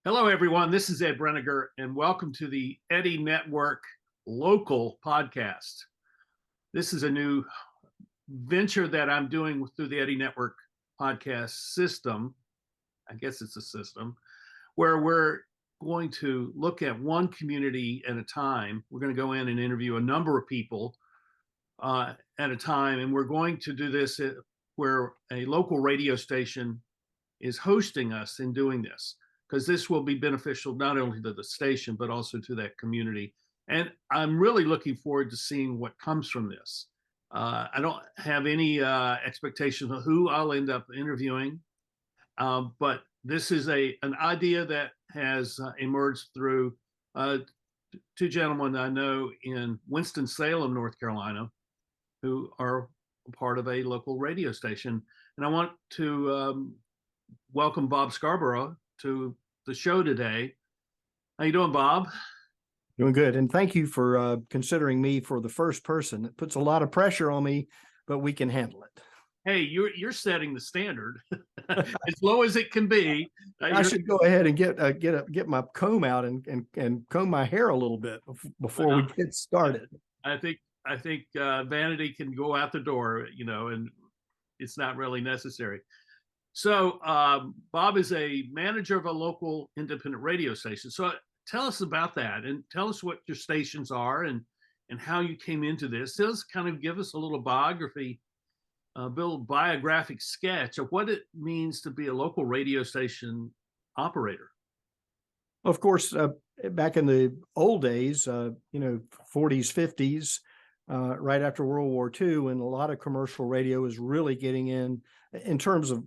Hello, everyone. This is Ed Breniger, and welcome to the Eddy Network Local Podcast. This is a new venture that I'm doing through the Eddy Network podcast system. I guess it's a system where we're going to look at one community at a time. We're going to go in and interview a number of people at a time, and we're going to do this where a local radio station is hosting us in doing this, because this will be beneficial not only to the station, but also to that community. And I'm really looking forward to seeing what comes from this. I don't have any expectations of who I'll end up interviewing, but this is an idea that has emerged through two gentlemen I know in Winston-Salem, North Carolina, who are part of a local radio station. And I want to welcome Bob Scarborough to the show today. How you doing, Bob? Doing good. And thank you for considering me for the first person. It puts a lot of pressure on me, but we can handle it. Hey, you're setting the standard as low as it can be. I should go ahead and get my comb out and comb my hair a little bit before we get started. I think vanity can go out the door, and it's not really necessary. So Bob is a manager of a local independent radio station. So tell us about that, and tell us what your stations are and how you came into this. Just kind of give us a little biography, biographic sketch of what it means to be a local radio station operator. Of course, back in the old days, 40s, 50s, right after World War II, when a lot of commercial radio was really getting in terms of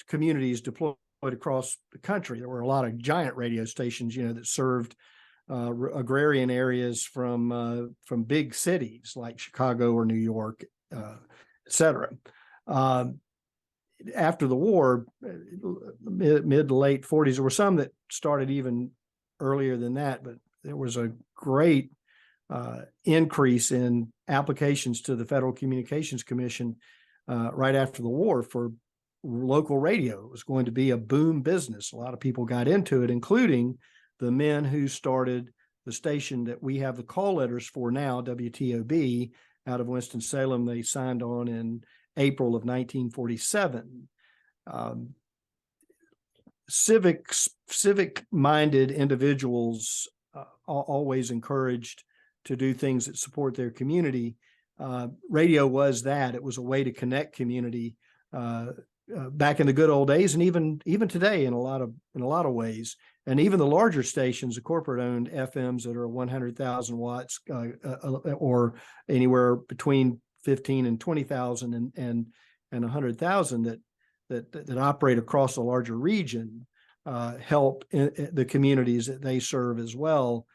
communities deployed across the country. There were a lot of giant radio stations, that served agrarian areas from big cities like Chicago or New York, et cetera. After the war, mid to late 40s, there were some that started even earlier than that, but there was a great increase in applications to the Federal Communications Commission right after the war for local radio. It was going to be a boom business. A lot of people got into it, including the men who started the station that we have the call letters for now, WTOB, out of Winston-Salem. They signed on in April of 1947. Civic-minded individuals always encouraged to do things that support their community. Radio was that. It was a way to connect community back in the good old days, and even today in a lot of ways. And even the larger stations, the corporate-owned FMs that are 100,000 watts or anywhere between 15 and 20,000 and 100,000 that operate across a larger region help in the communities that they serve as well.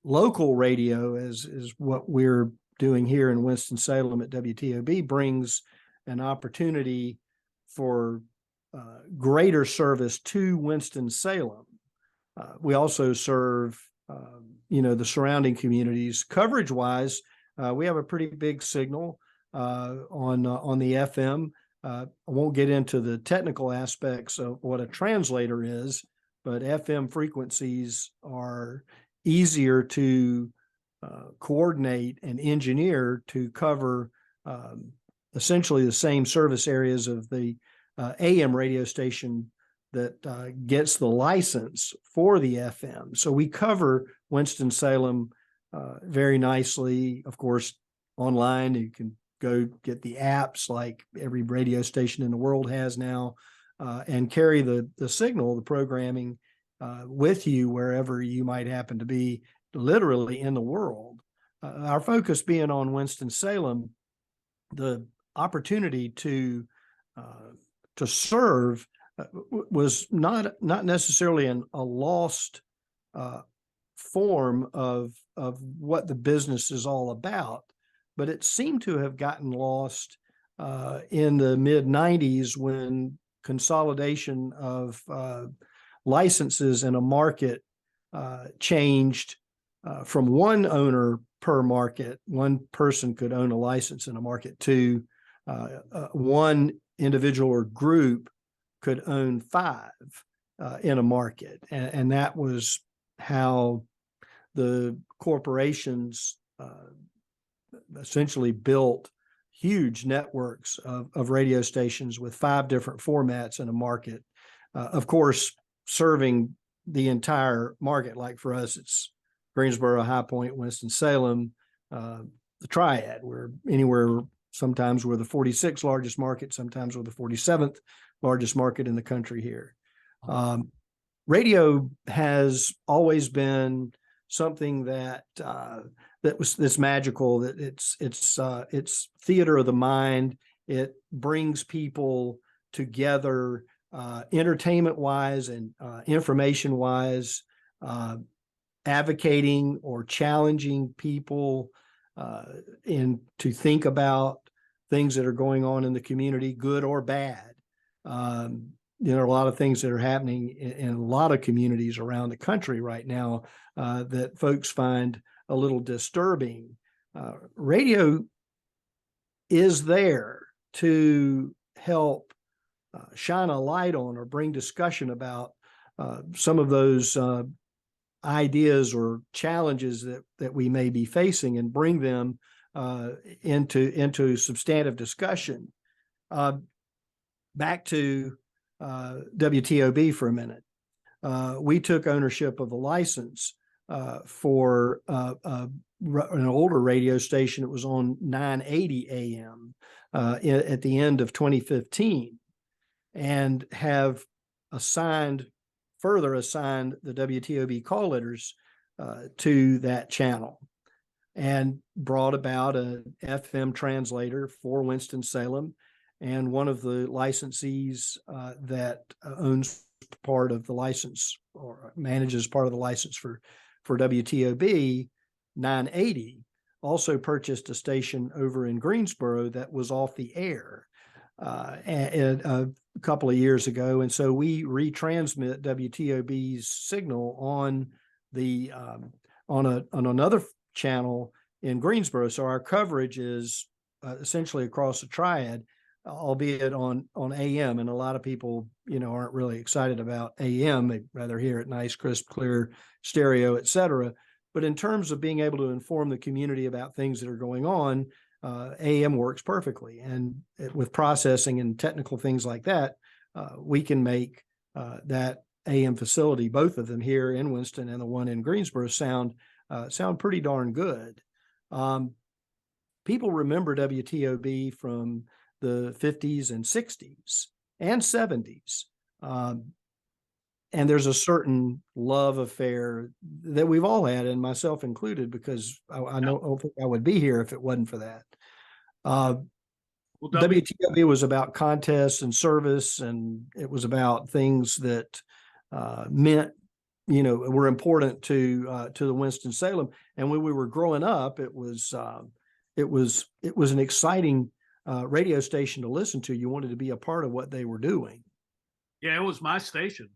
Local radio is what we're doing here in Winston-Salem at WTOB brings an opportunity for greater service to Winston-Salem. We also serve, the surrounding communities. Coverage-wise, we have a pretty big signal on the FM. I won't get into the technical aspects of what a translator is, but FM frequencies are easier to coordinate and engineer to cover essentially the same service areas of the AM radio station that gets the license for the FM. So we cover Winston-Salem very nicely. Of course, online, you can go get the apps like every radio station in the world has now, and carry the signal, the programming with you wherever you might happen to be, literally in the world. Our focus being on Winston-Salem, the opportunity to serve was not necessarily a lost form of what the business is all about, but it seemed to have gotten lost in the mid-90s when consolidation of licenses in a market changed from one owner per market. One person could own a license in a market to one individual or group could own 5. in a market. And that was how the corporations essentially built huge networks of radio stations with 5 different formats in a market. Of course, serving the entire market. Like for us, it's Greensboro, High Point, Winston-Salem, the Triad. We're anywhere, sometimes we're the 46th largest market, sometimes we're the 47th largest market in the country here. Radio has always been something that's magical. That it's theater of the mind. It brings people together, entertainment wise and information wise, advocating or challenging people to think about things that are going on in the community, good or bad. There are a lot of things that are happening in a lot of communities around the country right now that folks find a little disturbing. Radio is there to help shine a light on or bring discussion about some of those ideas or challenges that we may be facing, and bring them into substantive discussion. Back to WTOB for a minute. We took ownership of the license for an older radio station. It was on 980 AM at the end of 2015, and have further assigned the WTOB call letters to that channel, and brought about an FM translator for Winston-Salem. And one of the licensees that owns part of the license or manages part of the license for WTOB 980 also purchased a station over in Greensboro that was off the air a couple of years ago. And so we retransmit WTOB's signal on another channel in Greensboro. So our coverage is essentially across the Triad, albeit on AM. And a lot of people, aren't really excited about AM. They'd rather hear it nice, crisp, clear stereo, et cetera. But in terms of being able to inform the community about things that are going on, AM works perfectly. And with processing and technical things like that, we can make that AM facility, both of them here in Winston and the one in Greensboro, sound pretty darn good. People remember WTOB from the 50s and 60s and 70s. And there's a certain love affair that we've all had, and myself included, because I don't think I would be here if it wasn't for that. WTOB was about contests and service, and it was about things that meant, were important to the Winston-Salem. And when we were growing up, it was an exciting radio station to listen to. You wanted to be a part of what they were doing. Yeah, it was my station,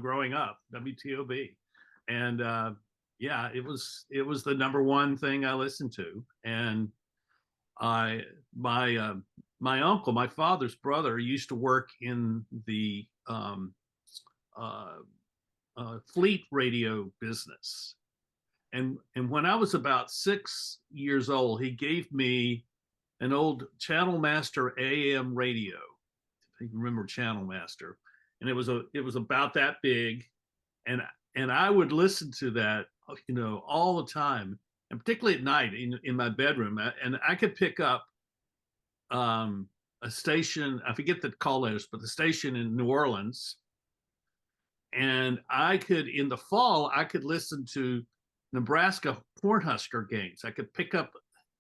growing up, WTOB. And it was the number one thing I listened to. And my uncle, my father's brother, used to work in the fleet radio business. And when I was about 6 years old, he gave me an old Channel Master AM radio. If you remember Channel Master. And it was about that big. And I would listen to that, all the time, and particularly at night in my bedroom. And I could pick up a station, I forget the call letters, but the station in New Orleans. And in the fall, I could listen to Nebraska Cornhusker games. I could pick up,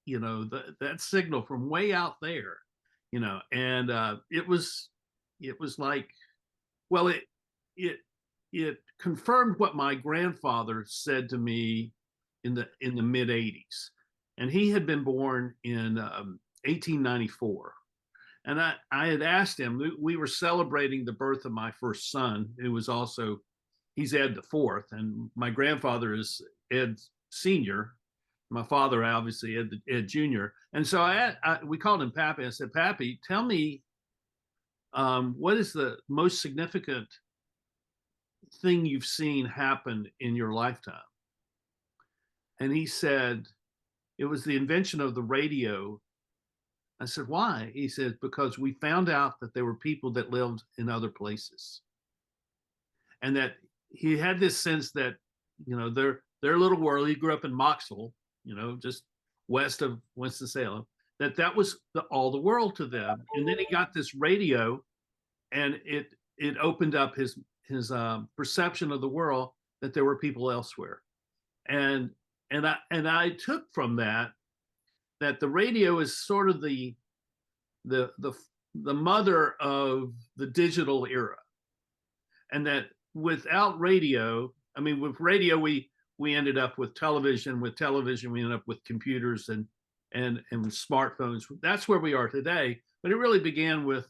that signal from way out there, and it was like, well, it confirmed what my grandfather said to me in the mid 80s. And he had been born in 1894. And I had asked him, we were celebrating the birth of my first son, he's Ed the fourth, and my grandfather is Ed Senior. My father, obviously, Ed Junior. And so we called him Pappy. I said, Pappy, tell me, what is the most significant thing you've seen happen in your lifetime? And he said, it was the invention of the radio. I said, why? He said, because we found out that there were people that lived in other places. And that he had this sense that, their little world, he grew up in Moxville, just west of Winston-Salem, that was all the world to them. And then he got this radio, and it opened up his perception of the world, that there were people elsewhere. And I took from that the radio is sort of the mother of the digital era, and that without radio, I mean, with radio we ended up with television. With television, we ended up with computers and with smartphones. That's where we are today. But it really began with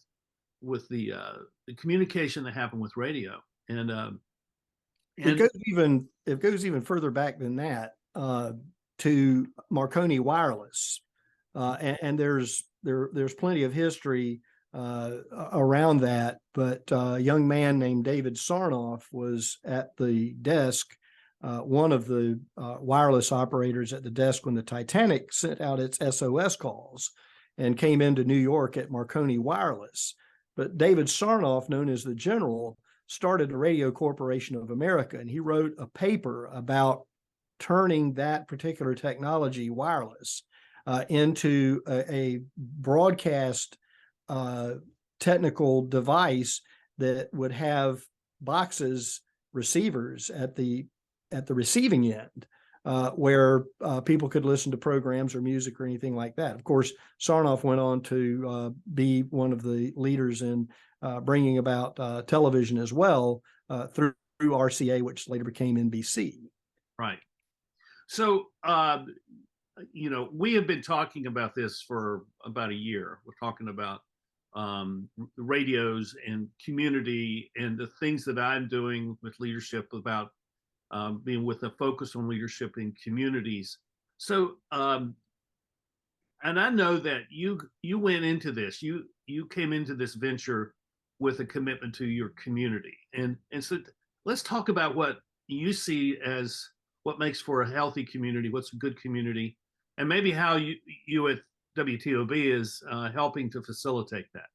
the communication that happened with radio, and it goes even further back than that, to Marconi Wireless, and there's plenty of history around that. But a young man named David Sarnoff was at the desk, one of the wireless operators at the desk when the Titanic sent out its SOS calls, and came into New York at Marconi Wireless. But David Sarnoff, known as the General, started the Radio Corporation of America, and he wrote a paper about turning that particular technology, wireless, into a broadcast technical device that would have boxes, receivers at the receiving end, where people could listen to programs or music or anything like that. Of course, Sarnoff went on to be one of the leaders in bringing about television as well, through RCA, which later became NBC. Right. So, we have been talking about this for about a year. We're talking about radios and community, and the things that I'm doing with leadership about being with a focus on leadership in communities. So, and I know that you went into this, you came into this venture with a commitment to your community. And so let's talk about what you see as what makes for a healthy community, what's a good community, and maybe how you at WTOB is helping to facilitate that.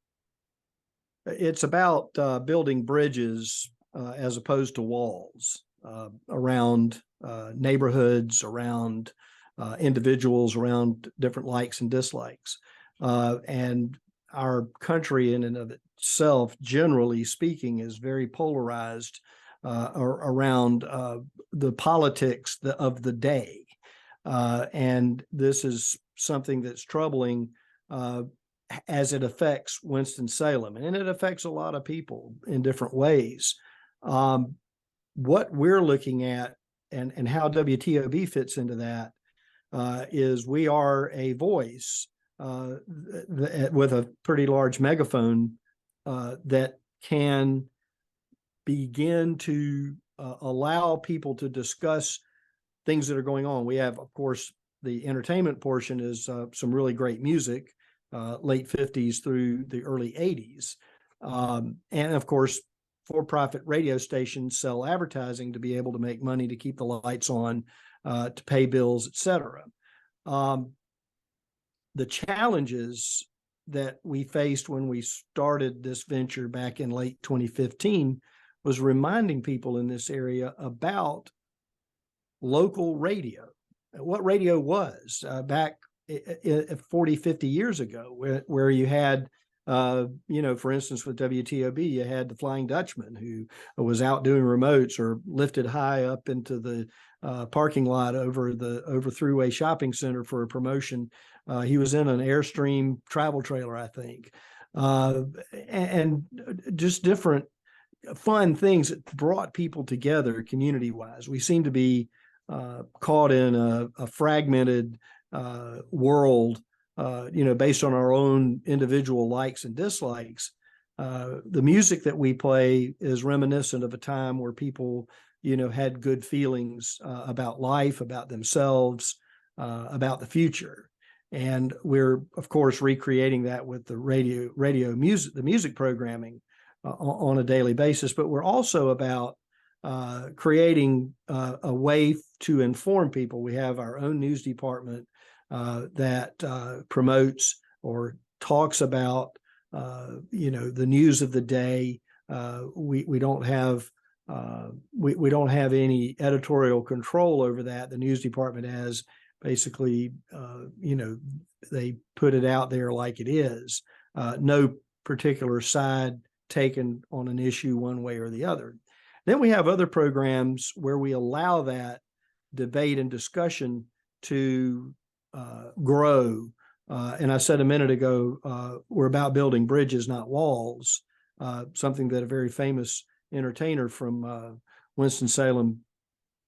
It's about building bridges as opposed to walls around neighborhoods, around individuals, around different likes and dislikes. And our country in and of itself, generally speaking, is very polarized around the politics of the day. And this is something that's troubling as it affects Winston-Salem, and it affects a lot of people in different ways. What we're looking at and how WTOB fits into that is we are a voice with a pretty large megaphone that can begin to allow people to discuss things that are going on. We have, of course, the entertainment portion is some really great music, late 50s through the early 80s. And of course, for-profit radio stations sell advertising to be able to make money to keep the lights on, to pay bills, et cetera. The challenges that we faced when we started this venture back in late 2015 was reminding people in this area about local radio, what radio was back 40, 50 years ago, where you had, for instance, with WTOB, you had the Flying Dutchman who was out doing remotes or lifted high up into the parking lot over Thruway Shopping Center for a promotion. He was in an Airstream travel trailer, I think, and just different fun things that brought people together community-wise. We seem to be caught in a fragmented world, based on our own individual likes and dislikes. The music that we play is reminiscent of a time where people, had good feelings about life, about themselves, about the future. And we're, of course, recreating that with the radio music, the music programming on a daily basis. But we're also about creating a way to inform people. We have our own news department that promotes or talks about the news of the day. We don't have we don't have any editorial control over that. The news department has basically they put it out there like it is. No particular side taken on an issue one way or the other. Then we have other programs where we allow that debate and discussion to grow. And I said a minute ago, we're about building bridges, not walls, something that a very famous entertainer from Winston-Salem,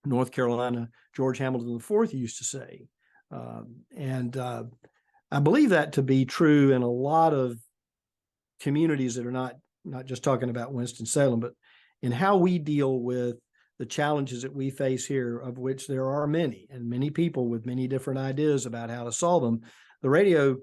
North Carolina, George Hamilton IV, used to say. And I believe that to be true in a lot of communities that are not just talking about Winston-Salem, but in how we deal with the challenges that we face here, of which there are many, and many people with many different ideas about how to solve them. The radio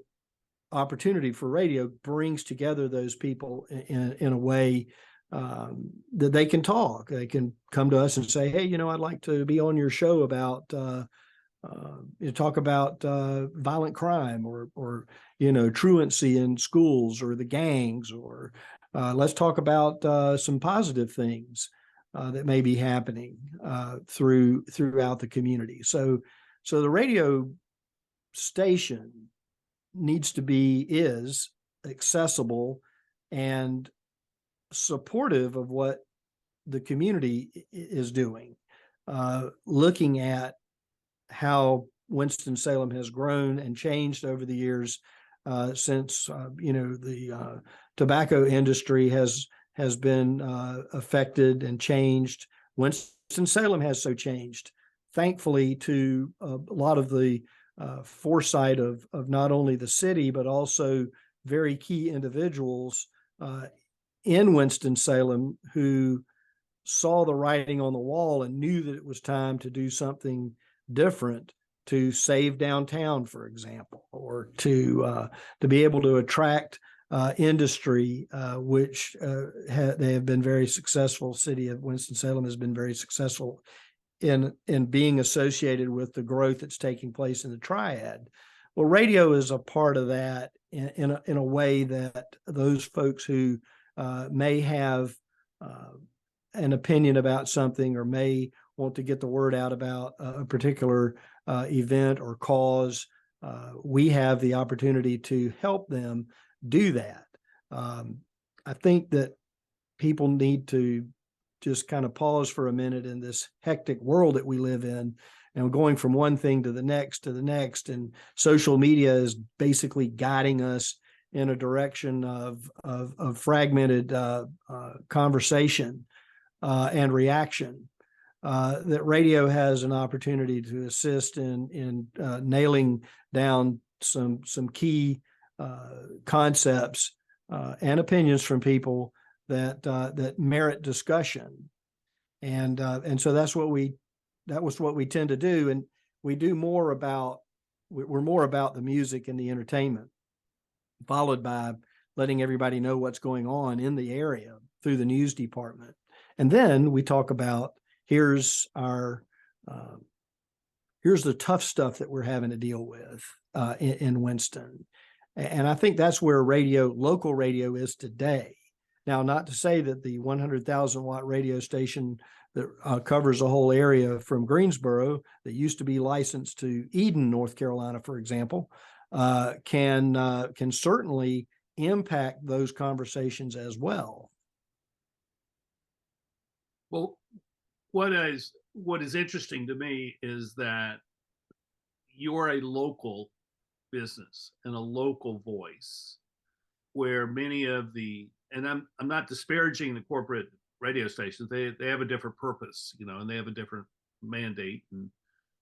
opportunity for radio brings together those people in a way that they can talk. They can come to us and say, hey, I'd like to be on your show about talk about violent crime or truancy in schools or the gangs, or let's talk about some positive things that may be happening throughout the community. So the radio station is accessible and supportive of what the community is doing, looking at how Winston-Salem has grown and changed over the years since the tobacco industry has been affected and changed. Winston-Salem has so changed, thankfully, to a lot of the foresight of not only the city, but also very key individuals in Winston-Salem who saw the writing on the wall and knew that it was time to do something different to save downtown, for example, or to be able to attract industry, which they have been very successful. City of Winston-Salem has been very successful in being associated with the growth that's taking place in the Triad. Well, radio is a part of that in a way that those folks who may have an opinion about something or may want to get the word out about a particular event or cause, we have the opportunity to help them do that. I think that people need to just kind of pause for a minute in this hectic world that we live in, and going from one thing to the next, and social media is basically guiding us in a direction of fragmented conversation and reaction. That radio has an opportunity to assist in nailing down some key concepts and opinions from people that merit discussion, and so that was what we tend to do, and we do more about we're more about the music and the entertainment, followed by letting everybody know what's going on in the area through the news department, and then we talk about here's the tough stuff that we're having to deal with in Winston, and I think that's where local radio is today. Now, not to say that the 100,000 watt radio station that covers a whole area from Greensboro that used to be licensed to Eden, North Carolina, for example, can certainly impact those conversations as well. Well, what is interesting to me is that you're a local business and a local voice, where many of and I'm not disparaging the corporate radio stations. They have a different purpose, and they have a different mandate.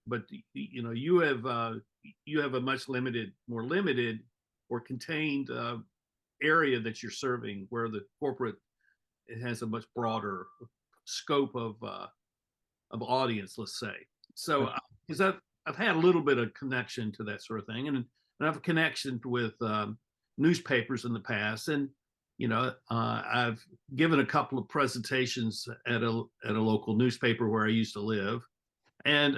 But you have a much more limited or contained area that you're serving, where the corporate, it has a much broader scope of audience, let's say. So because I've had a little bit of connection to that sort of thing, and I have a connection with newspapers in the past, and I've given a couple of presentations at a local newspaper where I used to live, and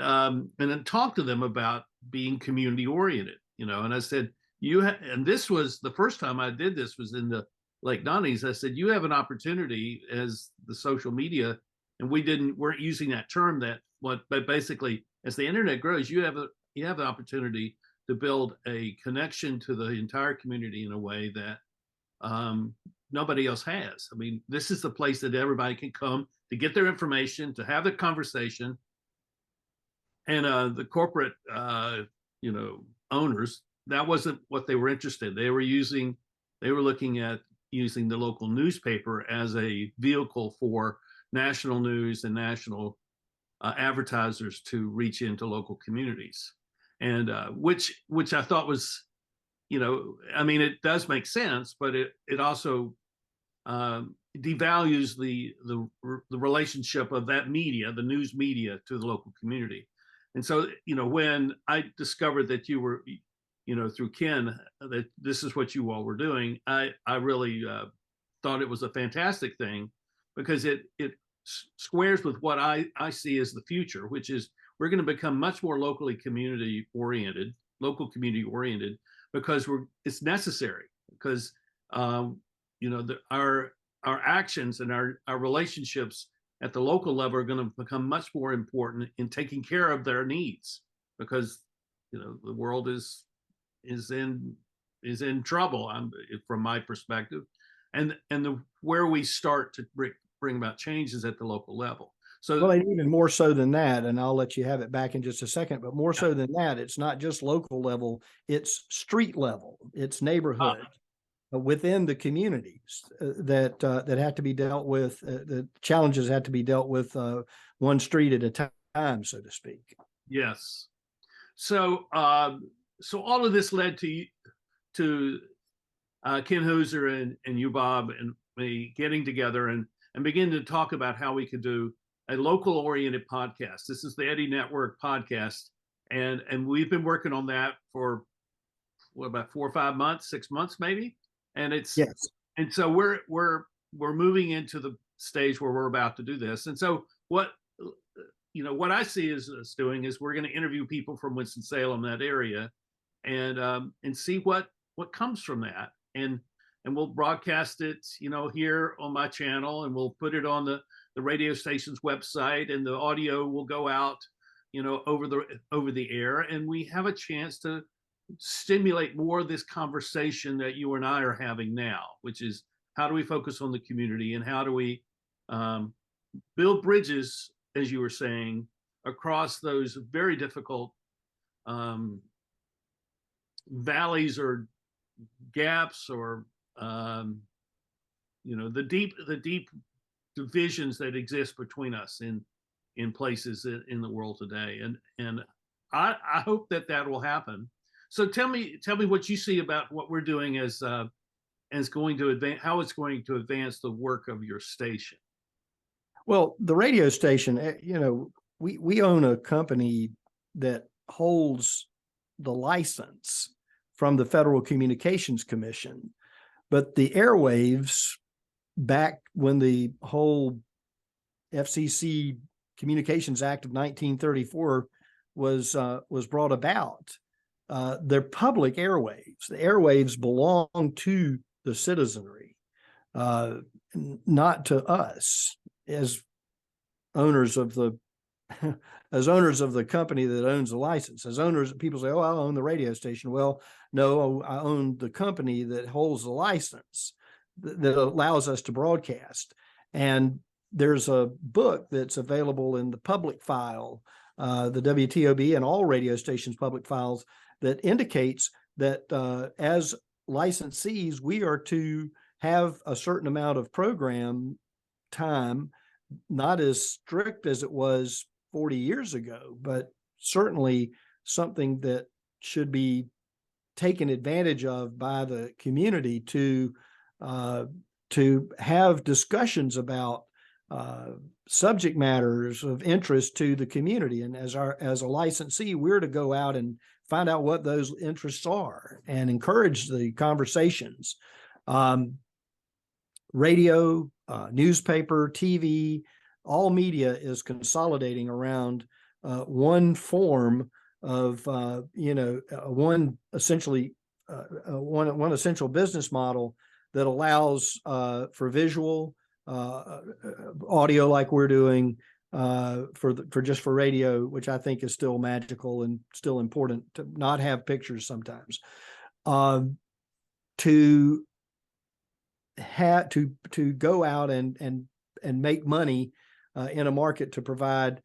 then talked to them about being community oriented. And I said, and this was the first time I did this was in the late 90s. I said, you have an opportunity as the social media, and weren't using that term but basically as the internet grows, you have an opportunity to build a connection to the entire community in a way that nobody else has. I mean, this is the place that everybody can come to get their information, to have the conversation. And the corporate, owners, that wasn't what they were interested in. They were looking at using the local newspaper as a vehicle for national news and national advertisers to reach into local communities. And which I thought was, I mean, it does make sense, but it also devalues the relationship of that media, the news media, to the local community. And so, when I discovered that you were, through Ken, that this is what you all were doing, I really thought it was a fantastic thing, because it squares with what I see as the future, which is we're going to become much more local community oriented, because it's necessary, because our actions and our relationships at the local level are going to become much more important in taking care of their needs, because the world is in trouble, from my perspective, and where we start to bring about changes at the local level. So, well, and even more so than that, and I'll let you have it back in just a second, but more so than that, it's not just local level, it's street level, it's neighborhood within the communities that have to be dealt with. The challenges have to be dealt with one street at a time, so to speak. Yes. So, so all of this led to Ken Hooser and you, Bob, and me getting together and begin to talk about how we could do a local oriented podcast. This is the Eddy Network podcast. And we've been working on that for about 4 or 5 months, 6 months, maybe. And yes. And so we're moving into the stage where we're about to do this. And so what I see us doing is we're going to interview people from Winston-Salem, that area, and see what comes from that. And we'll broadcast it, here on my channel, and we'll put it on the radio station's website, and the audio will go out, over the air, and we have a chance to stimulate more of this conversation that you and I are having now, which is how do we focus on the community, and how do we build bridges, as you were saying, across those very difficult valleys or gaps, or the deep divisions that exist between us in places in the world today. And I hope that will happen. So tell me what you see about what we're doing as going to advance, how it's going to advance the work of your station. Well, the radio station, we own a company that holds the license from the Federal Communications Commission, but the airwaves, back when the whole FCC Communications Act of 1934 was brought about, they're public airwaves. The airwaves belong to the citizenry, not to us as owners of the company that owns the license. As owners, people say, "Oh, I own the radio station." Well, no, I own the company that holds the license that allows us to broadcast. And there's a book that's available in the public file, the WTOB and all radio stations' public files, that indicates that as licensees, we are to have a certain amount of program time, not as strict as it was 40 years ago, but certainly something that should be taken advantage of by the community to have discussions about subject matters of interest to the community. And as a licensee, we're to go out and find out what those interests are and encourage the conversations. radio, newspaper, TV, all media is consolidating around one form of, one essentially one essential business model that allows for visual, audio like we're doing, for radio, which I think is still magical and still important to not have pictures sometimes. To go out and make money in a market to provide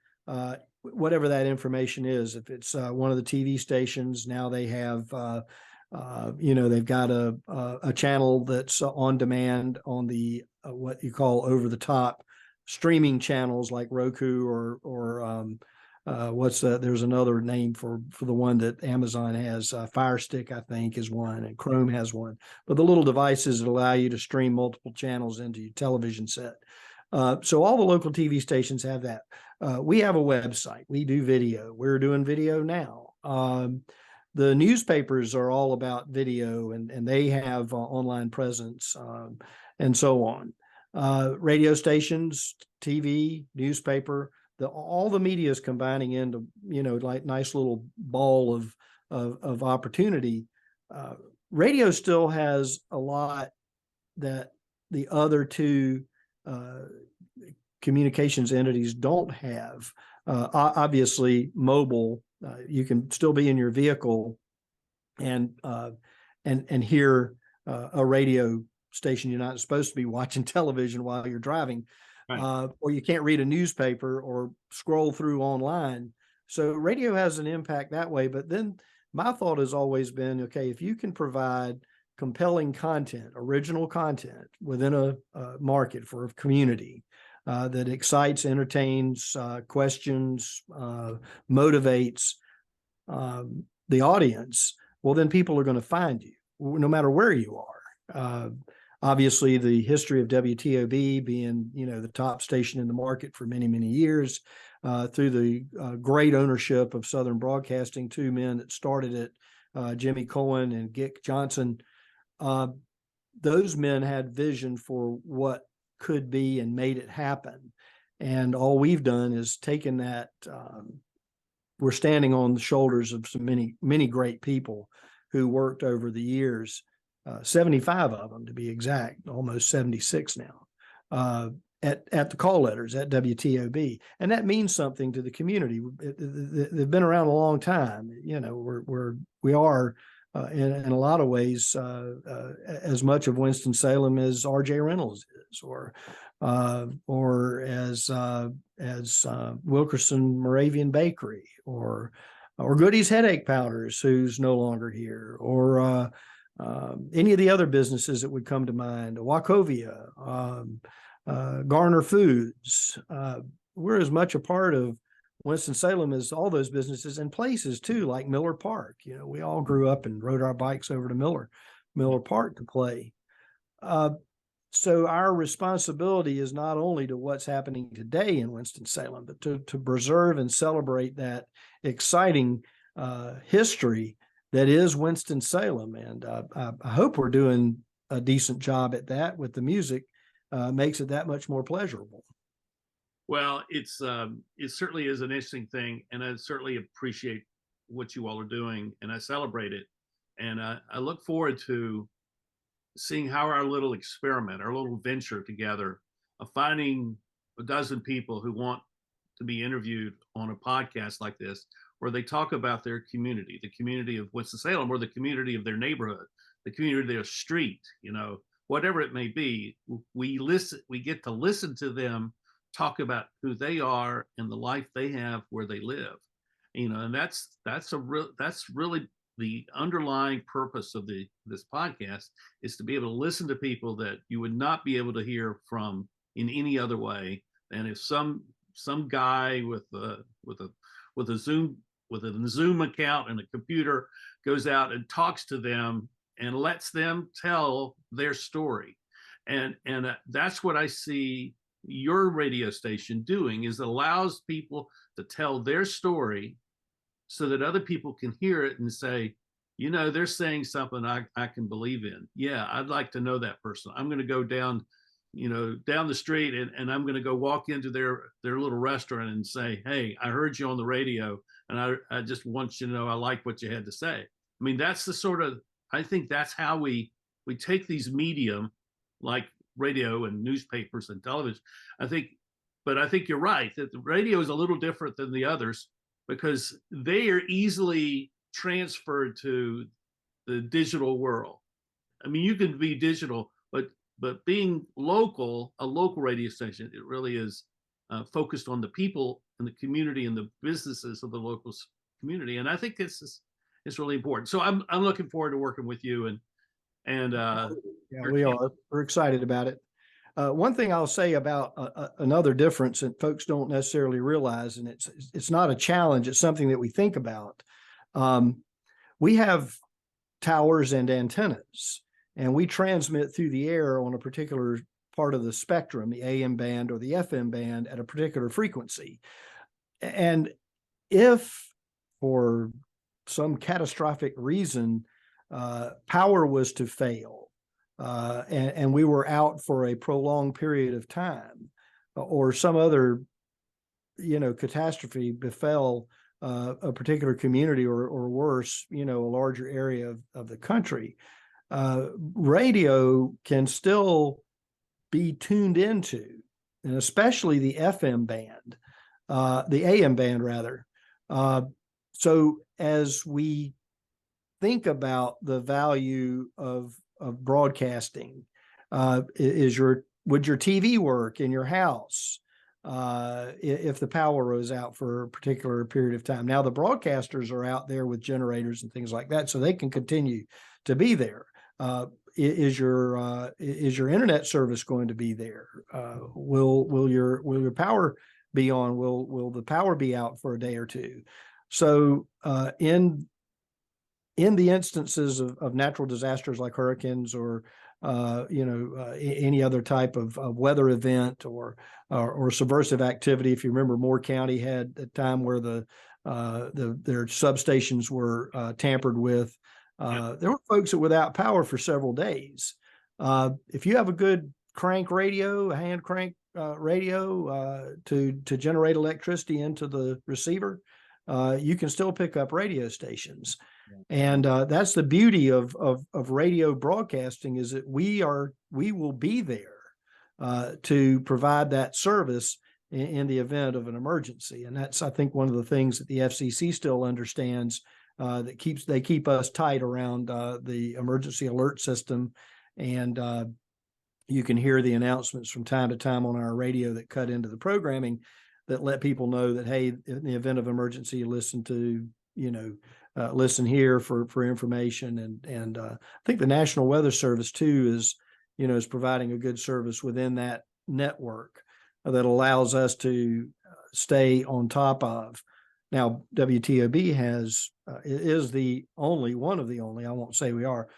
whatever that information is. If it's one of the TV stations, now they have they've got a channel that's on demand on the what you call over the top streaming channels like Roku or there's another name for the one that Amazon has. Fire Stick, I think, is one, and Chrome has one. But the little devices that allow you to stream multiple channels into your television set. So all the local TV stations have that. We have a website. We do video. We're doing video now. The newspapers are all about video, and they have online presence, and so on. Radio stations, TV, newspaper, all the media is combining into, like nice little ball of opportunity. Radio still has a lot that the other two communications entities don't have. Obviously, mobile, you can still be in your vehicle and hear a radio station. You're not supposed to be watching television while you're driving. Right. Or you can't read a newspaper or scroll through online. So radio has an impact that way. But then my thought has always been, okay, if you can provide compelling content, original content within a market for a community that excites, entertains, questions, motivates the audience, well, then people are going to find you no matter where you are. Obviously, the history of WTOB being, the top station in the market for many, many years, through the great ownership of Southern Broadcasting, two men that started it, Jimmy Cohen and Gick Johnson. Those men had vision for what could be and made it happen. And all we've done is taken that. We're standing on the shoulders of many, many great people who worked over the years. 75 of them, to be exact, almost 76 now, at the call letters at WTOB. And that means something to the community. They've been around a long time. We are in a lot of ways as much of Winston-Salem as R.J. Reynolds is, or as Wilkerson Moravian Bakery, or Goody's Headache Powders, who's no longer here, or any of the other businesses that would come to mind, Wachovia, Garner Foods. We're as much a part of Winston-Salem as all those businesses and places too, like Miller Park. We all grew up and rode our bikes over to Miller Park to play. So our responsibility is not only to what's happening today in Winston-Salem, but to preserve and celebrate that exciting history that is Winston-Salem. And I hope we're doing a decent job at that with the music. Makes it that much more pleasurable. Well, it certainly is an interesting thing, and I certainly appreciate what you all are doing, and I celebrate it. And I look forward to seeing how our little experiment, our little venture together of finding a dozen people who want to be interviewed on a podcast like this, where they talk about their community, the community of Winston-Salem, or the community of their neighborhood, the community of their street, whatever it may be. We get to listen to them talk about who they are and the life they have where they live, and that's really the underlying purpose of this podcast, is to be able to listen to people that you would not be able to hear from in any other way. And if some guy with a Zoom account and a computer goes out and talks to them and lets them tell their story, and that's what I see your radio station doing, is it allows people to tell their story so that other people can hear it and say, they're saying something I can believe in. Yeah, I'd like to know that person. I'm going to go down down the street, and I'm going to go walk into their little restaurant and say, hey, I heard you on the radio, and I just want you to know I like what you had to say. I mean, that's the sort of, I think that's how we take these medium like radio and newspapers and television. But I think you're right that the radio is a little different than the others because they are easily transferred to the digital world. I mean, you can be digital, but being local, a local radio station, it really is focused on the people and the community and the businesses of the local community. And I think it's really important. So I'm looking forward to working with you and yeah, we are. We're excited about it. One thing I'll say about another difference that folks don't necessarily realize, and it's not a challenge, it's something that we think about. We have towers and antennas, and we transmit through the air on a particular part of the spectrum, the AM band or the FM band, at a particular frequency. And if for some catastrophic reason power was to fail, and we were out for a prolonged period of time, or some other, catastrophe befell a particular community, or worse, a larger area of the country, radio can still be tuned into, and especially the FM band, the AM band rather. So as we think about the value of broadcasting, would your TV work in your house if the power was out for a particular period of time? Now the broadcasters are out there with generators and things like that, so they can continue to be there. Is your internet service going to be there? Will your power be on? Will the power be out for a day or two? So in the instances of natural disasters like hurricanes or any other type of weather event or subversive activity, if you remember, Moore County had a time where their substations were tampered with. There were folks that were without power for several days. If you have a good crank radio, a hand crank radio to generate electricity into the receiver, you can still pick up radio stations. And that's the beauty of radio broadcasting, is that we will be there to provide that service in the event of an emergency. And that's, I think, one of the things that the FCC still understands, that they keep us tight around the emergency alert system. And you can hear the announcements from time to time on our radio that cut into the programming that let people know that, hey, in the event of emergency, listen here for information. And I think the National Weather Service too is providing a good service within that network that allows us to stay on top of. Now, WTOB is the only, one of the only, I won't say we are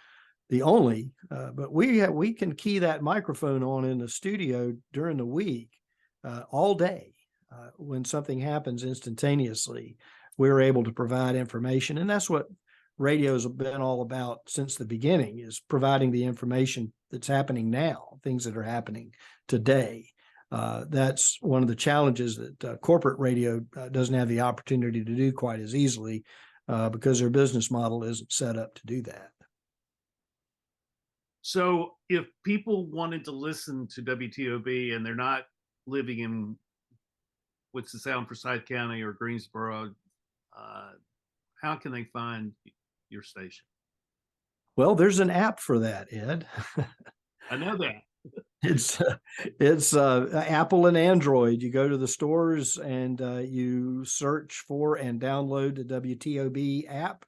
the only, but we can key that microphone on in the studio during the week, all day. When something happens instantaneously, we're able to provide information. And that's what radio's been all about since the beginning, is providing the information that's happening now, things that are happening today. That's one of the challenges that corporate radio doesn't have the opportunity to do quite as easily, because their business model isn't set up to do that. So if people wanted to listen to WTOB and they're not living in what's the sound Forsyth County or Greensboro, how can they find your station? Well, there's an app for that, Ed. I know that. It's Apple and Android. You go to the stores and you search for and download the WTOB app,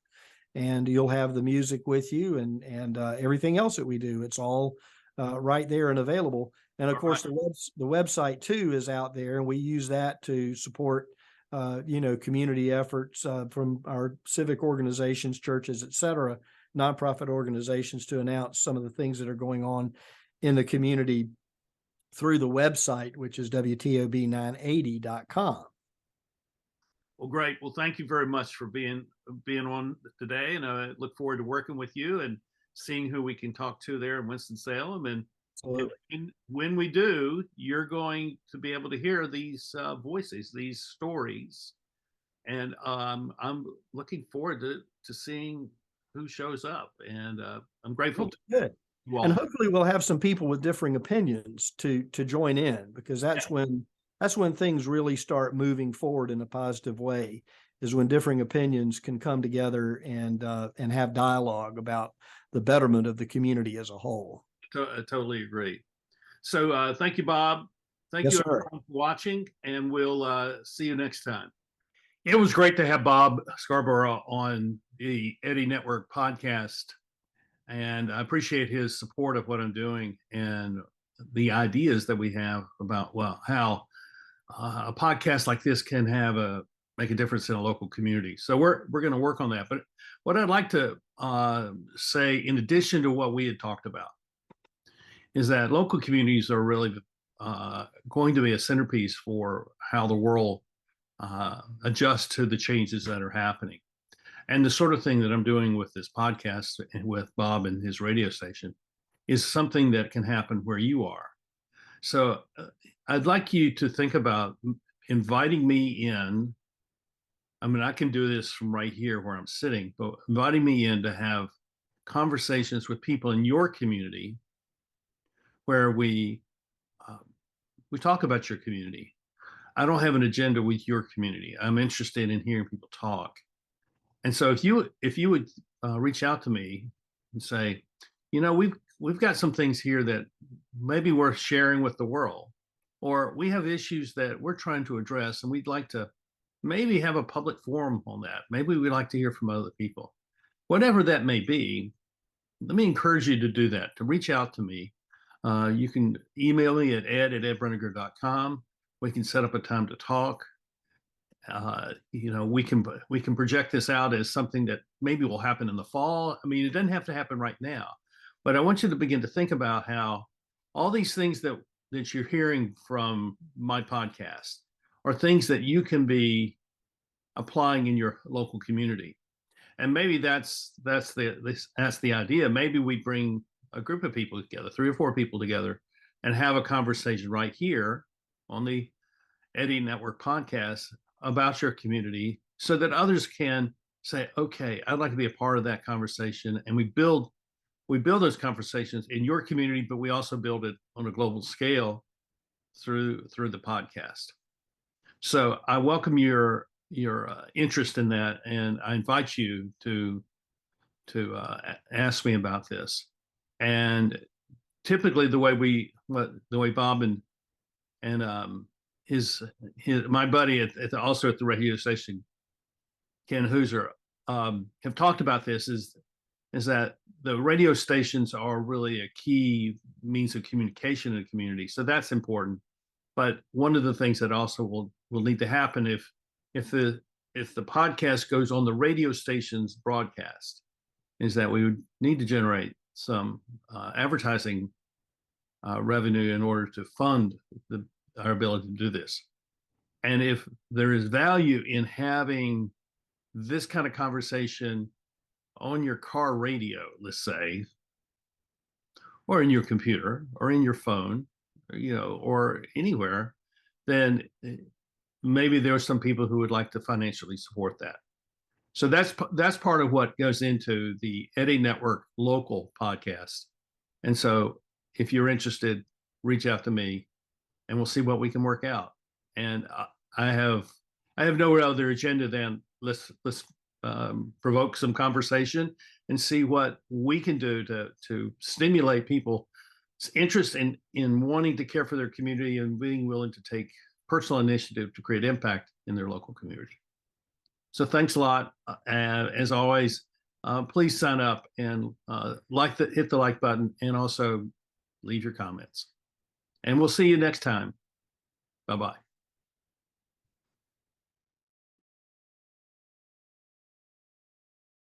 and you'll have the music with you and everything else that we do. It's all right there and available. And of course, the website too is out there, and we use that to support community efforts from our civic organizations, churches, et cetera, nonprofit organizations, to announce some of the things that are going on in the community through the website, which is WTOB980.com. Well, great. Well, thank you very much for being on today, and I look forward to working with you and seeing who we can talk to there in Winston-Salem. And Absolutely. And when we do, you're going to be able to hear these voices, these stories. And I'm looking forward to seeing who shows up. And I'm grateful to Good. you And all. hopefully we'll have some people with differing opinions to join in, because that's when things really start moving forward in a positive way, is when differing opinions can come together and have dialogue about the betterment of the community as a whole. I totally agree. So thank you, Bob. Thank Yes, you sir. everyone for watching, and we'll see you next time. It was great to have Bob Scarborough on the Eddie Network podcast, and I appreciate his support of what I'm doing and the ideas that we have about, well, how a podcast like this can make a difference in a local community. So we're going to work on that. But what I'd like to say, in addition to what we had talked about, is that local communities are really going to be a centerpiece for how the world adjusts to the changes that are happening. And the sort of thing that I'm doing with this podcast and with Bob and his radio station is something that can happen where you are. So I'd like you to think about inviting me in. I mean, I can do this from right here where I'm sitting, but inviting me in to have conversations with people in your community where we talk about your community. I don't have an agenda with your community. I'm interested in hearing people talk. And so if you would reach out to me and say, we've got some things here that maybe worth sharing with the world, or we have issues that we're trying to address, and we'd like to maybe have a public forum on that. Maybe we'd like to hear from other people. Whatever that may be, let me encourage you to do that, to reach out to me. You can email me at ed@edbrenniger.com. We can set up a time to talk. We can project this out as something that maybe will happen in the fall. I mean, it doesn't have to happen right now, but I want you to begin to think about how all these things that you're hearing from my podcast are things that you can be applying in your local community. And maybe that's the idea. Maybe we bring a group of people together, 3 or 4 people together, and have a conversation right here on the Eddie Network podcast about your community, so that others can say, okay, I'd like to be a part of that conversation. And we build those conversations in your community, but we also build it on a global scale through the podcast. So I welcome your interest in that, and I invite you to ask me about this. And typically, the way Bob and my buddy also at the radio station, Ken Hooser, have talked about this is that the radio stations are really a key means of communication in the community. So that's important. But one of the things that also will need to happen if the podcast goes on the radio station's broadcast is that we would need to generate some advertising revenue in order to fund our ability to do this. And if there is value in having this kind of conversation on your car radio, let's say, or in your computer or in your phone, or anywhere, then maybe there are some people who would like to financially support that. So that's part of what goes into the Eddie Network local podcast. And so if you're interested, reach out to me and we'll see what we can work out. And I have no other agenda than let's provoke some conversation and see what we can do to stimulate people's interest in wanting to care for their community and being willing to take personal initiative to create impact in their local community. So thanks a lot. As always, please sign up and hit the like button, and also leave your comments. And we'll see you next time. Bye-bye.